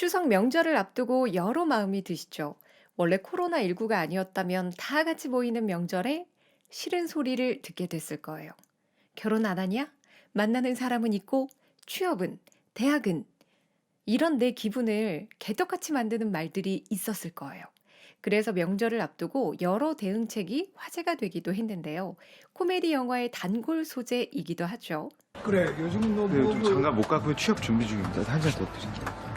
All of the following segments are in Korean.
추석 명절을 앞두고 여러 마음이 드시죠? 원래 코로나19가 아니었다면 다 같이 모이는 명절에 싫은 소리를 듣게 됐을 거예요. 결혼 안 하냐? 만나는 사람은 있고, 취업은, 대학은, 이런 내 기분을 개떡같이 만드는 말들이 있었을 거예요. 그래서 명절을 앞두고 여러 대응책이 화제가 되기도 했는데요. 코미디 영화의 단골 소재이기도 하죠. 그래 요즘 너 네, 뭐 좀 장가 못 가고 취업 준비 중입니다. 한 잔 더 드릴게요.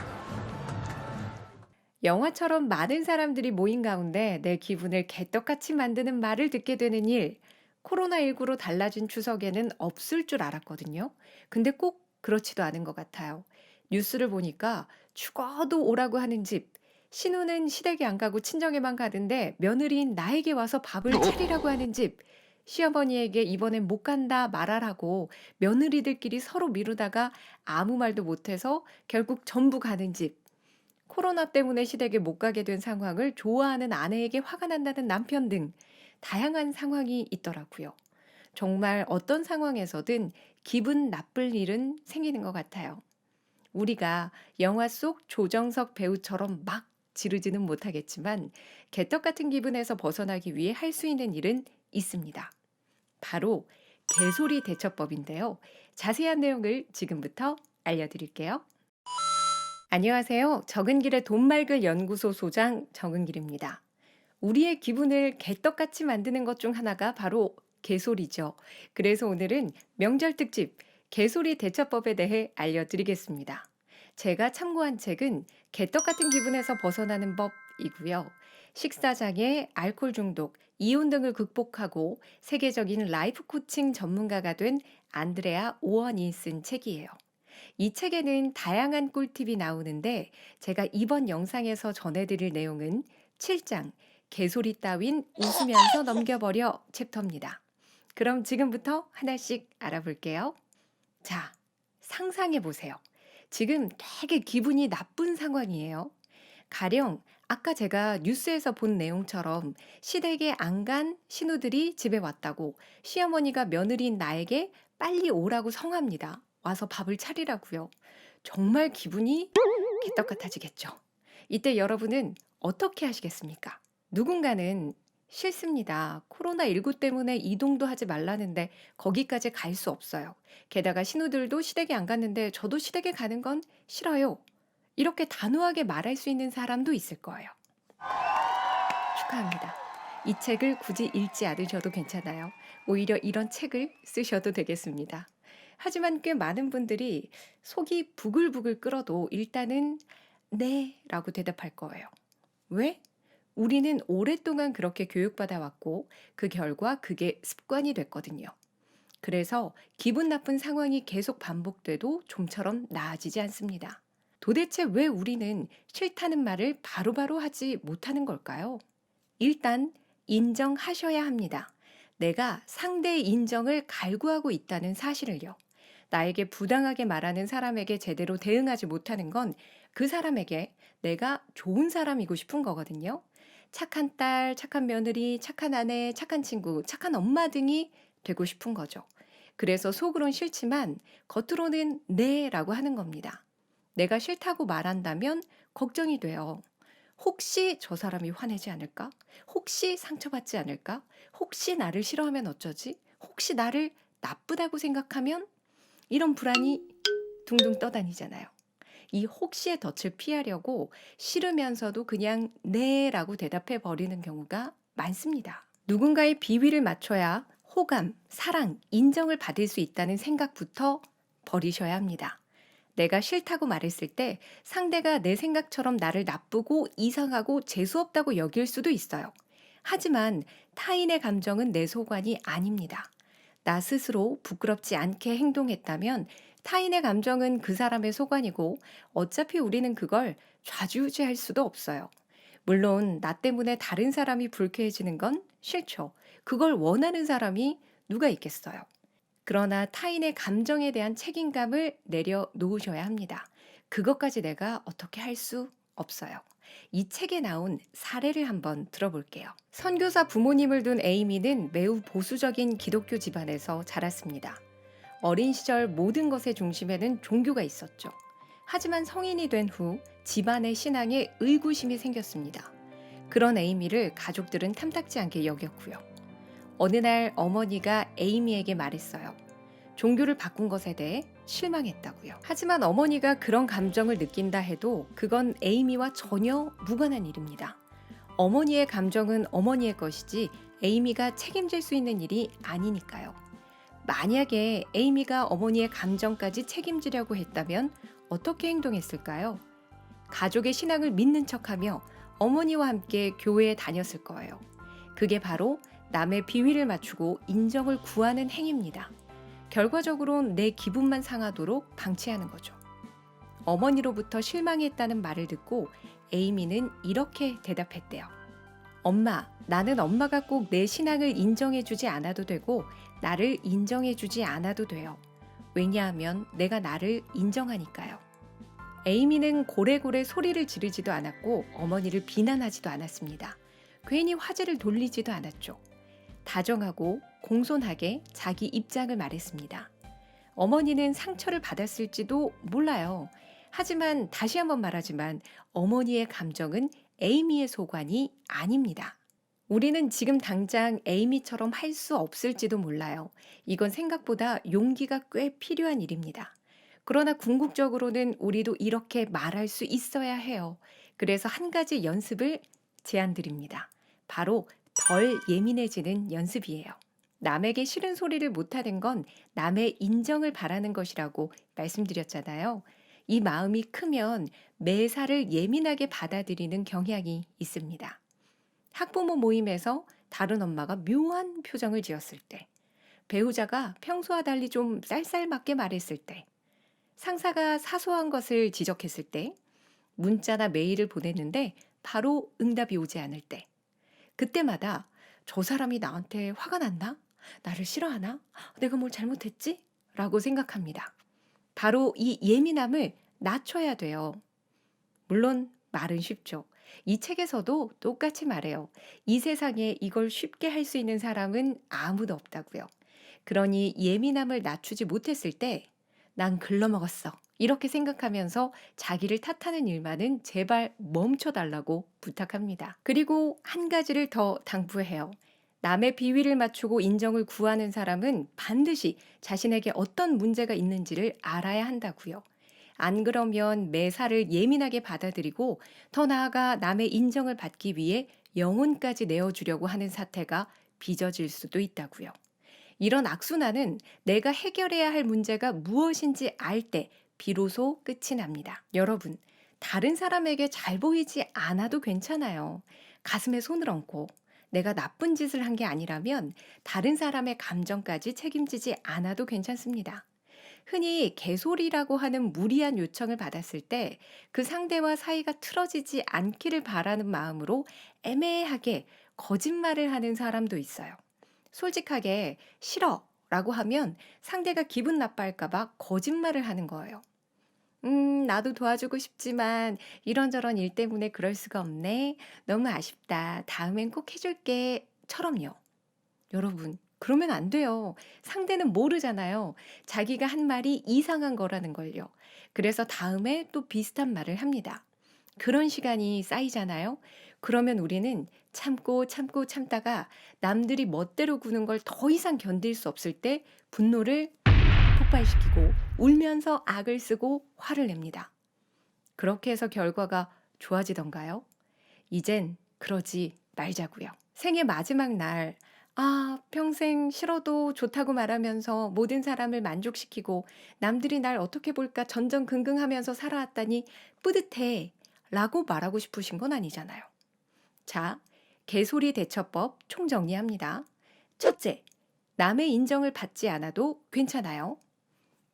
영화처럼 많은 사람들이 모인 가운데 내 기분을 개떡같이 만드는 말을 듣게 되는 일, 코로나19로 달라진 추석에는 없을 줄 알았거든요. 근데 꼭 그렇지도 않은 것 같아요. 뉴스를 보니까 죽어도 오라고 하는 집, 신우는 시댁에 안 가고 친정에만 가는데 며느리인 나에게 와서 밥을 차리라고 하는 집, 시어머니에게 이번엔 못 간다 말하라고 며느리들끼리 서로 미루다가 아무 말도 못해서 결국 전부 가는 집, 코로나 때문에 시댁에 못 가게 된 상황을 좋아하는 아내에게 화가 난다는 남편 등 다양한 상황이 있더라고요. 정말 어떤 상황에서든 기분 나쁠 일은 생기는 것 같아요. 우리가 영화 속 조정석 배우처럼 막 지르지는 못하겠지만 개떡 같은 기분에서 벗어나기 위해 할 수 있는 일은 있습니다. 바로 개소리 대처법인데요. 자세한 내용을 지금부터 알려드릴게요. 안녕하세요. 적은길의 돈말글 연구소 소장 적은길입니다. 우리의 기분을 개떡같이 만드는 것 중 하나가 바로 개소리죠. 그래서 오늘은 명절 특집 개소리 대처법에 대해 알려드리겠습니다. 제가 참고한 책은 개떡 같은 기분에서 벗어나는 법이고요. 식사장애, 알코올 중독, 이혼 등을 극복하고 세계적인 라이프 코칭 전문가가 된 안드레아 오언이 쓴 책이에요. 이 책에는 다양한 꿀팁이 나오는데 제가 이번 영상에서 전해드릴 내용은 7장 개소리 따윈 웃으면서 넘겨버려 챕터입니다. 그럼 지금부터 하나씩 알아볼게요. 자, 상상해 보세요. 지금 되게 기분이 나쁜 상황이에요. 가령 아까 제가 뉴스에서 본 내용처럼 시댁에 안 간 신우들이 집에 왔다고 시어머니가 며느리인 나에게 빨리 오라고 성합니다. 와서 밥을 차리라고요. 정말 기분이 개떡 같아지겠죠. 이때 여러분은 어떻게 하시겠습니까? 누군가는 싫습니다. 코로나19 때문에 이동도 하지 말라는데 거기까지 갈 수 없어요. 게다가 신우들도 시댁에 안 갔는데 저도 시댁에 가는 건 싫어요. 이렇게 단호하게 말할 수 있는 사람도 있을 거예요. 축하합니다. 이 책을 굳이 읽지 않으셔도 괜찮아요. 오히려 이런 책을 쓰셔도 되겠습니다. 하지만 꽤 많은 분들이 속이 부글부글 끓어도 일단은 네 라고 대답할 거예요. 왜? 우리는 오랫동안 그렇게 교육받아 왔고 그 결과 그게 습관이 됐거든요. 그래서 기분 나쁜 상황이 계속 반복돼도 좀처럼 나아지지 않습니다. 도대체 왜 우리는 싫다는 말을 바로바로 하지 못하는 걸까요? 일단 인정하셔야 합니다. 내가 상대의 인정을 갈구하고 있다는 사실을요. 나에게 부당하게 말하는 사람에게 제대로 대응하지 못하는 건 그 사람에게 내가 좋은 사람이고 싶은 거거든요. 착한 딸, 착한 며느리, 착한 아내, 착한 친구, 착한 엄마 등이 되고 싶은 거죠. 그래서 속으론 싫지만 겉으로는 네라고 하는 겁니다. 내가 싫다고 말한다면 걱정이 돼요. 혹시 저 사람이 화내지 않을까? 혹시 상처받지 않을까? 혹시 나를 싫어하면 어쩌지? 혹시 나를 나쁘다고 생각하면? 이런 불안이 둥둥 떠다니잖아요. 이 혹시의 덫을 피하려고 싫으면서도 그냥 네라고 대답해 버리는 경우가 많습니다. 누군가의 비위를 맞춰야 호감, 사랑, 인정을 받을 수 있다는 생각부터 버리셔야 합니다. 내가 싫다고 말했을 때 상대가 내 생각처럼 나를 나쁘고 이상하고 재수없다고 여길 수도 있어요. 하지만 타인의 감정은 내 소관이 아닙니다. 나 스스로 부끄럽지 않게 행동했다면 타인의 감정은 그 사람의 소관이고 어차피 우리는 그걸 좌지우지할 수도 없어요. 물론 나 때문에 다른 사람이 불쾌해지는 건 싫죠. 그걸 원하는 사람이 누가 있겠어요. 그러나 타인의 감정에 대한 책임감을 내려놓으셔야 합니다. 그것까지 내가 어떻게 할 수 없어요. 이 책에 나온 사례를 한번 들어볼게요. 선교사 부모님을 둔 에이미는 매우 보수적인 기독교 집안에서 자랐습니다. 어린 시절 모든 것의 중심에는 종교가 있었죠. 하지만 성인이 된 후 집안의 신앙에 의구심이 생겼습니다. 그런 에이미를 가족들은 탐탁지 않게 여겼고요. 어느 날 어머니가 에이미에게 말했어요. 종교를 바꾼 것에 대해 실망했다고요. 하지만 어머니가 그런 감정을 느낀다 해도 그건 에이미와 전혀 무관한 일입니다. 어머니의 감정은 어머니의 것이지 에이미가 책임질 수 있는 일이 아니니까요. 만약에 에이미가 어머니의 감정까지 책임지려고 했다면 어떻게 행동했을까요? 가족의 신앙을 믿는 척하며 어머니와 함께 교회에 다녔을 거예요. 그게 바로 남의 비위를 맞추고 인정을 구하는 행위입니다. 결과적으로는 내 기분만 상하도록 방치하는 거죠. 어머니로부터 실망했다는 말을 듣고 에이미는 이렇게 대답했대요. 엄마, 나는 엄마가 꼭 내 신앙을 인정해주지 않아도 되고 나를 인정해주지 않아도 돼요. 왜냐하면 내가 나를 인정하니까요. 에이미는 고래고래 소리를 지르지도 않았고 어머니를 비난하지도 않았습니다. 괜히 화제를 돌리지도 않았죠. 다정하고 공손하게 자기 입장을 말했습니다. 어머니는 상처를 받았을지도 몰라요. 하지만 다시 한번 말하지만 어머니의 감정은 에이미의 소관이 아닙니다. 우리는 지금 당장 에이미처럼 할 수 없을지도 몰라요. 이건 생각보다 용기가 꽤 필요한 일입니다. 그러나 궁극적으로는 우리도 이렇게 말할 수 있어야 해요. 그래서 한 가지 연습을 제안드립니다. 바로 덜 예민해지는 연습이에요. 남에게 싫은 소리를 못하는 건 남의 인정을 바라는 것이라고 말씀드렸잖아요. 이 마음이 크면 매사를 예민하게 받아들이는 경향이 있습니다. 학부모 모임에서 다른 엄마가 묘한 표정을 지었을 때, 배우자가 평소와 달리 좀 쌀쌀맞게 말했을 때, 상사가 사소한 것을 지적했을 때, 문자나 메일을 보냈는데 바로 응답이 오지 않을 때, 그때마다 저 사람이 나한테 화가 났나? 나를 싫어하나? 내가 뭘 잘못했지? 라고 생각합니다. 바로 이 예민함을 낮춰야 돼요. 물론 말은 쉽죠. 이 책에서도 똑같이 말해요. 이 세상에 이걸 쉽게 할 수 있는 사람은 아무도 없다고요. 그러니 예민함을 낮추지 못했을 때 난 글러먹었어. 이렇게 생각하면서 자기를 탓하는 일만은 제발 멈춰달라고 부탁합니다. 그리고 한 가지를 더 당부해요. 남의 비위를 맞추고 인정을 구하는 사람은 반드시 자신에게 어떤 문제가 있는지를 알아야 한다고요. 안 그러면 매사를 예민하게 받아들이고 더 나아가 남의 인정을 받기 위해 영혼까지 내어주려고 하는 사태가 빚어질 수도 있다고요. 이런 악순환은 내가 해결해야 할 문제가 무엇인지 알 때 비로소 끝이 납니다. 여러분, 다른 사람에게 잘 보이지 않아도 괜찮아요. 가슴에 손을 얹고 내가 나쁜 짓을 한 게 아니라면 다른 사람의 감정까지 책임지지 않아도 괜찮습니다. 흔히 개소리라고 하는 무리한 요청을 받았을 때 그 상대와 사이가 틀어지지 않기를 바라는 마음으로 애매하게 거짓말을 하는 사람도 있어요. 솔직하게 싫어 라고 하면 상대가 기분 나빠할까봐 거짓말을 하는 거예요. 나도 도와주고 싶지만 이런저런 일 때문에 그럴 수가 없네. 너무 아쉽다. 다음엔 꼭 해줄게. 처럼요. 여러분, 그러면 안 돼요. 상대는 모르잖아요. 자기가 한 말이 이상한 거라는 걸요. 그래서 다음에 또 비슷한 말을 합니다. 그런 시간이 쌓이잖아요. 그러면 우리는 참고 참고 참다가 남들이 멋대로 구는 걸 더 이상 견딜 수 없을 때 분노를 폭발시키고 울면서 악을 쓰고 화를 냅니다. 그렇게 해서 결과가 좋아지던가요? 이젠 그러지 말자고요. 생애 마지막 날, 평생 싫어도 좋다고 말하면서 모든 사람을 만족시키고 남들이 날 어떻게 볼까 전전긍긍하면서 살아왔다니 뿌듯해 라고 말하고 싶으신 건 아니잖아요. 자, 개소리 대처법 총정리합니다. 첫째, 남의 인정을 받지 않아도 괜찮아요.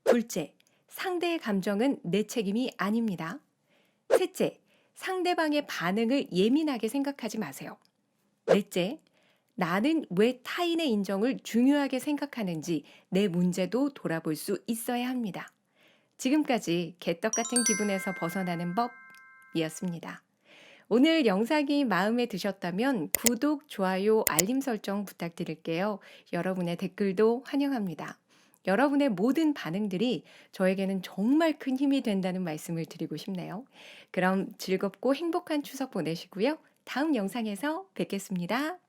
둘째, 상대의 감정은 내 책임이 아닙니다. 셋째, 상대방의 반응을 예민하게 생각하지 마세요. 넷째, 나는 왜 타인의 인정을 중요하게 생각하는지 내 문제도 돌아볼 수 있어야 합니다. 지금까지 개떡 같은 기분에서 벗어나는 법이었습니다. 오늘 영상이 마음에 드셨다면 구독, 좋아요, 알림 설정 부탁드릴게요. 여러분의 댓글도 환영합니다. 여러분의 모든 반응들이 저에게는 정말 큰 힘이 된다는 말씀을 드리고 싶네요. 그럼 즐겁고 행복한 추석 보내시고요. 다음 영상에서 뵙겠습니다.